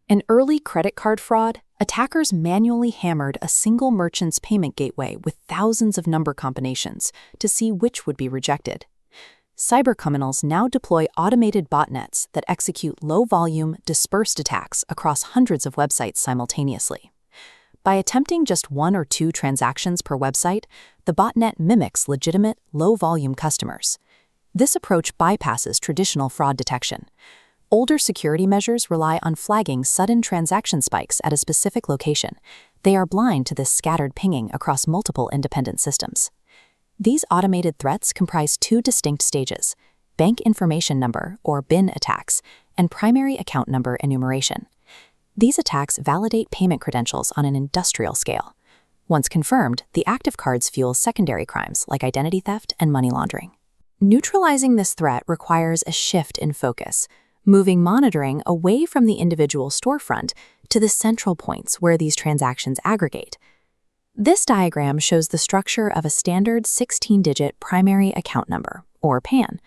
In early credit card fraud, attackers manually hammered a single merchant's payment gateway with thousands of number combinations to see which would be rejected. Cybercriminals now deploy automated botnets that execute low-volume, dispersed attacks across hundreds of websites simultaneously. By attempting just 1 or 2 transactions per website, the botnet mimics legitimate, low-volume customers. This approach bypasses traditional fraud detection. Older security measures rely on flagging sudden transaction spikes at a specific location. They are blind to this scattered pinging across multiple independent systems. These automated threats comprise 2 distinct stages: bank information number, or BIN attacks, and primary account number enumeration. These attacks validate payment credentials on an industrial scale. Once confirmed, the active cards fuel secondary crimes like identity theft and money laundering. Neutralizing this threat requires a shift in focus, moving monitoring away from the individual storefront to the central points where these transactions aggregate. This diagram shows the structure of a standard 16-digit primary account number, or PAN.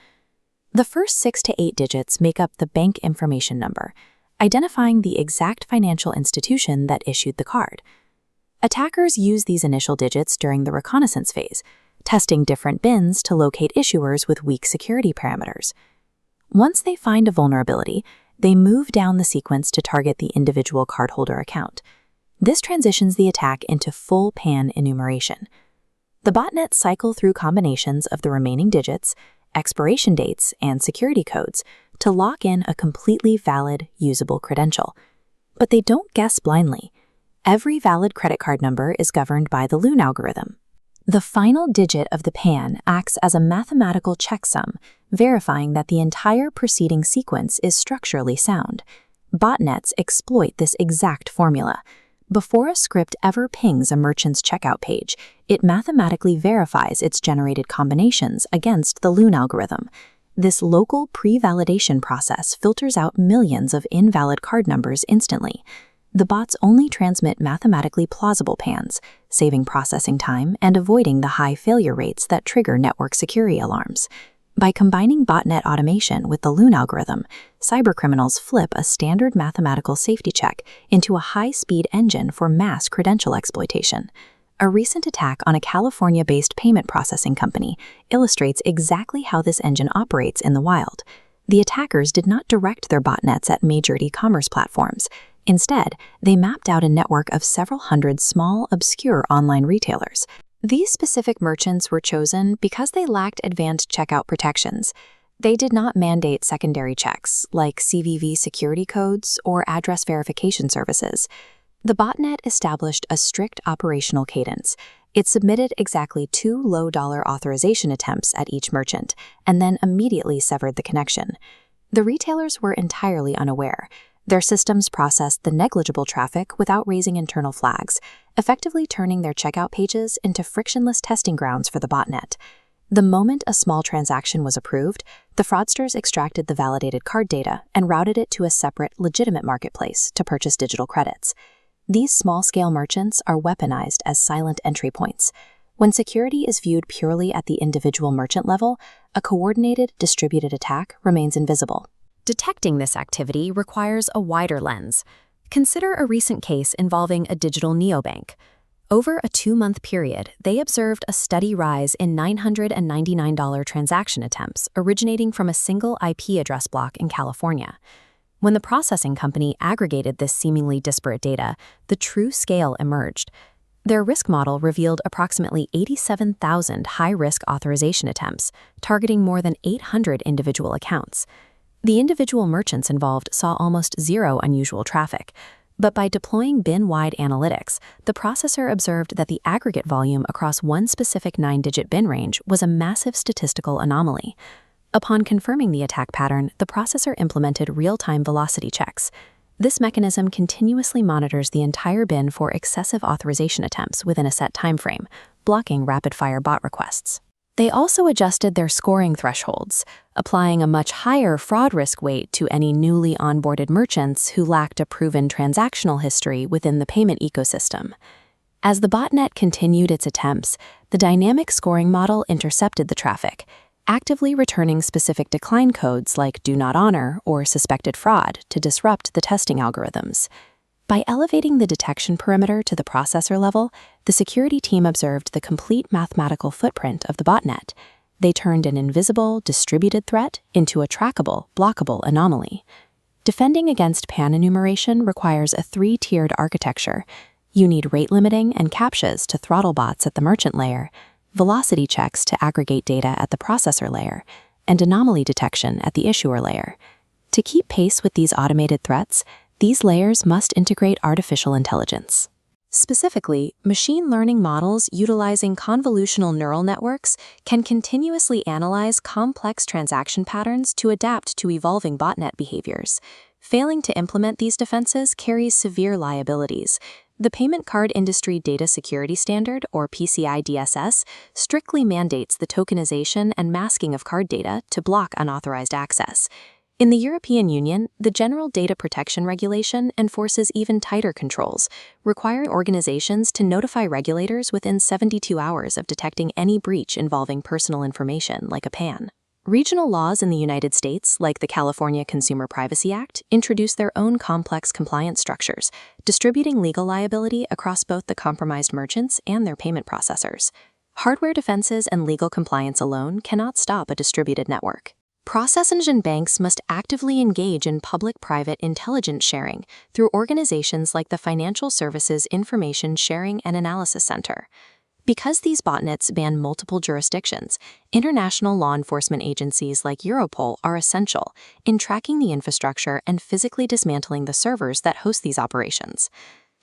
The first 6 to 8 digits make up the bank information number, identifying the exact financial institution that issued the card. Attackers use these initial digits during the reconnaissance phase, testing different BINs to locate issuers with weak security parameters. Once they find a vulnerability, they move down the sequence to target the individual cardholder account. This transitions the attack into full PAN enumeration. The botnets cycle through combinations of the remaining digits, expiration dates, and security codes to lock in a completely valid, usable credential. But they don't guess blindly. Every valid credit card number is governed by the Luhn algorithm. The final digit of the PAN acts as a mathematical checksum, verifying that the entire preceding sequence is structurally sound. Botnets exploit this exact formula. Before a script ever pings a merchant's checkout page, it mathematically verifies its generated combinations against the Luhn algorithm. This local pre-validation process filters out millions of invalid card numbers instantly. The bots only transmit mathematically plausible PANs, saving processing time and avoiding the high failure rates that trigger network security alarms. By combining botnet automation with the Luhn algorithm, cybercriminals flip a standard mathematical safety check into a high-speed engine for mass credential exploitation. A recent attack on a California-based payment processing company illustrates exactly how this engine operates in the wild. The attackers did not direct their botnets at major e-commerce platforms. Instead, they mapped out a network of several hundred small, obscure online retailers. These specific merchants were chosen because they lacked advanced checkout protections. They did not mandate secondary checks, like CVV security codes or address verification services. The botnet established a strict operational cadence. It submitted exactly 2 low-dollar authorization attempts at each merchant, and then immediately severed the connection. The retailers were entirely unaware. Their systems processed the negligible traffic without raising internal flags, effectively turning their checkout pages into frictionless testing grounds for the botnet. The moment a small transaction was approved, the fraudsters extracted the validated card data and routed it to a separate, legitimate marketplace to purchase digital credits. These small-scale merchants are weaponized as silent entry points. When security is viewed purely at the individual merchant level, a coordinated, distributed attack remains invisible. Detecting this activity requires a wider lens. Consider a recent case involving a digital neobank. Over a 2-month period, they observed a steady rise in $999 transaction attempts originating from a single IP address block in California. When the processing company aggregated this seemingly disparate data, the true scale emerged. Their risk model revealed approximately 87,000 high-risk authorization attempts, targeting more than 800 individual accounts. The individual merchants involved saw almost zero unusual traffic, but by deploying bin-wide analytics, the processor observed that the aggregate volume across one specific 9-digit bin range was a massive statistical anomaly. Upon confirming the attack pattern, the processor implemented real-time velocity checks. This mechanism continuously monitors the entire bin for excessive authorization attempts within a set timeframe, blocking rapid-fire bot requests. They also adjusted their scoring thresholds, applying a much higher fraud risk weight to any newly onboarded merchants who lacked a proven transactional history within the payment ecosystem. As the botnet continued its attempts, the dynamic scoring model intercepted the traffic, actively returning specific decline codes like do not honor or suspected fraud to disrupt the testing algorithms. By elevating the detection perimeter to the processor level, the security team observed the complete mathematical footprint of the botnet. They turned an invisible, distributed threat into a trackable, blockable anomaly. Defending against pan-enumeration requires a three-tiered architecture. You need rate limiting and CAPTCHAs to throttle bots at the merchant layer, velocity checks to aggregate data at the processor layer, and anomaly detection at the issuer layer. To keep pace with these automated threats, these layers must integrate artificial intelligence. Specifically, machine learning models utilizing convolutional neural networks can continuously analyze complex transaction patterns to adapt to evolving botnet behaviors. Failing to implement these defenses carries severe liabilities. The Payment Card Industry Data Security Standard, or PCI DSS, strictly mandates the tokenization and masking of card data to block unauthorized access. In the European Union, the General Data Protection Regulation enforces even tighter controls, requiring organizations to notify regulators within 72 hours of detecting any breach involving personal information, like a PAN. Regional laws in the United States, like the California Consumer Privacy Act, introduce their own complex compliance structures, distributing legal liability across both the compromised merchants and their payment processors. Hardware defenses and legal compliance alone cannot stop a distributed network. Process engine banks must actively engage in public-private intelligence sharing through organizations like the Financial Services Information Sharing and Analysis Center. Because these botnets span multiple jurisdictions, international law enforcement agencies like Europol are essential in tracking the infrastructure and physically dismantling the servers that host these operations.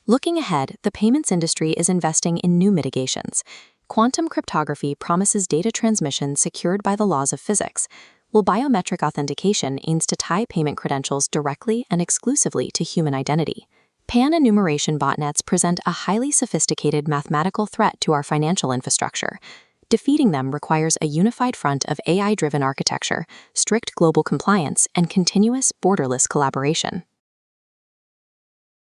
Looking ahead, the payments industry is investing in new mitigations. Quantum cryptography promises data transmission secured by the laws of physics, while biometric authentication aims to tie payment credentials directly and exclusively to human identity. Pan-enumeration botnets present a highly sophisticated mathematical threat to our financial infrastructure. Defeating them requires a unified front of AI-driven architecture, strict global compliance, and continuous borderless collaboration.